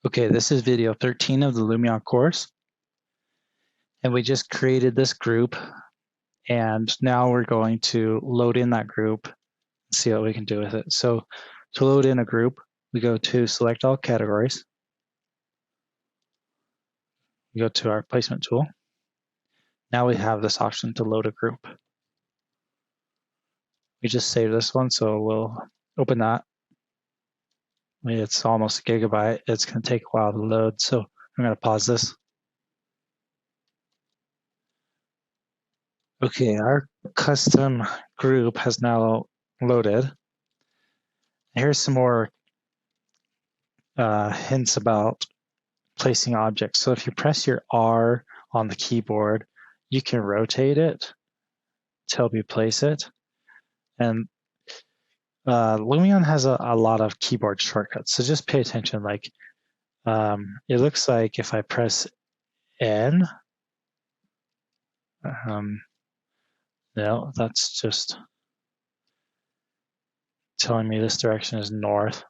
Okay, this is video 13 of the Lumion course, and we just created this group, and now we're going to load in that group and see what we can do with it. So to load in a group, we go to select all categories, we go to our placement tool. Now we have this option to load a group. We just saved this one, so we'll open that. It's almost a gigabyte. It's going to take a while to load, so I'm going to pause this. Okay, our custom group has now loaded. Here's some more hints about placing objects. So if you press your R on the keyboard, you can rotate it to help you place it. And Lumion has a lot of keyboard shortcuts, so just pay attention. Like it looks like if I press N, no, that's just telling me this direction is north.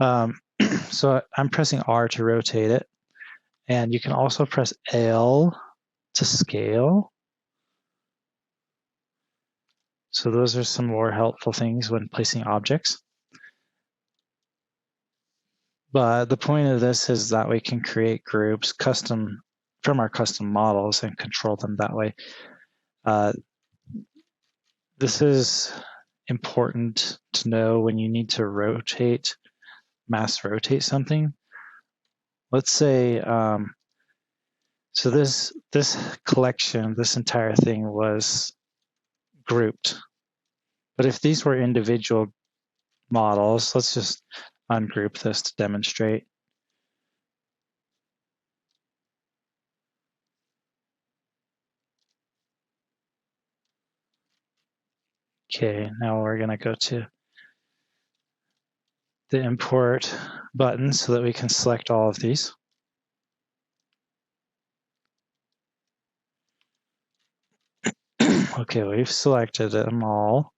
So I'm pressing R to rotate it, and you can also press L to scale. So those are some more helpful things when placing objects. But the point of this is that we can create groups custom from our custom models and control them that way. This is important to know when you need to rotate, mass rotate something. Let's say, so this collection, this entire thing was grouped. But if these were individual models, let's just ungroup this to demonstrate. Okay, now we're going to go to the import button so that we can select all of these. Okay, we've selected them all.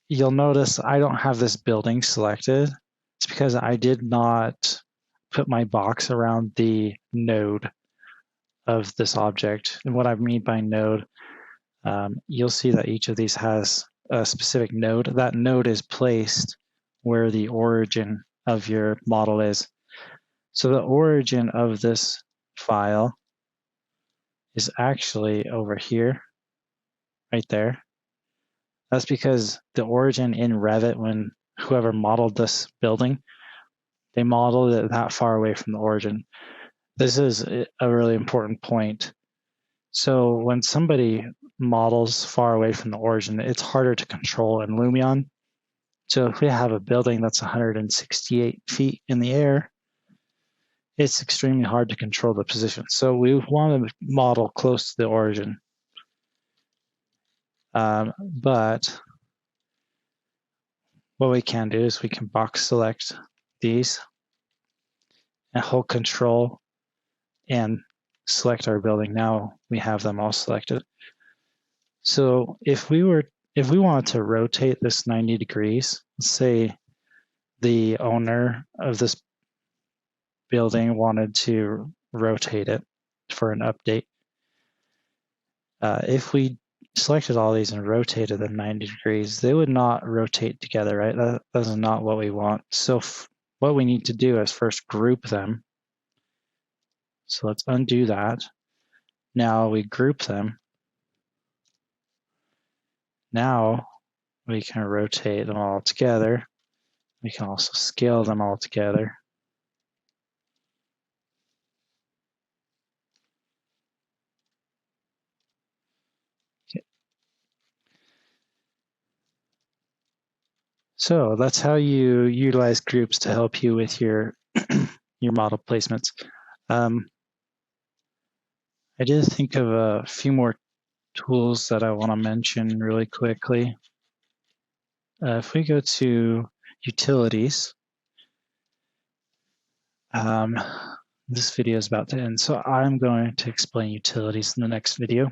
You'll notice I don't have this building selected. It's because I did not put my box around the node of this object. And what I mean by node, you'll see that each of these has a specific node. That node is placed where the origin of your model is. So the origin of this file is actually over here, right there. That's because the origin in Revit, when whoever modeled this building, they modeled it that far away from the origin. This is a really important point. So when somebody models far away from the origin, it's harder to control in Lumion. So if we have a building that's 168 feet in the air, it's extremely hard to control the position. So we want to model close to the origin. But what we can do is we can box select these and hold Control and select our building. Now we have them all selected. So if we wanted to rotate this 90 degrees, let's say the owner of this building wanted to rotate it for an update. If we selected all these and rotated them 90 degrees, they would not rotate together, right? That is not what we want. So what we need to do is first group them. So let's undo that. Now we group them. Now we can rotate them all together. We can also scale them all together. Okay. So that's how you utilize groups to help you with your your model placements. I did think of a few more tools that I want to mention really quickly. If we go to utilities, this video is about to end, so I'm going to explain utilities in the next video.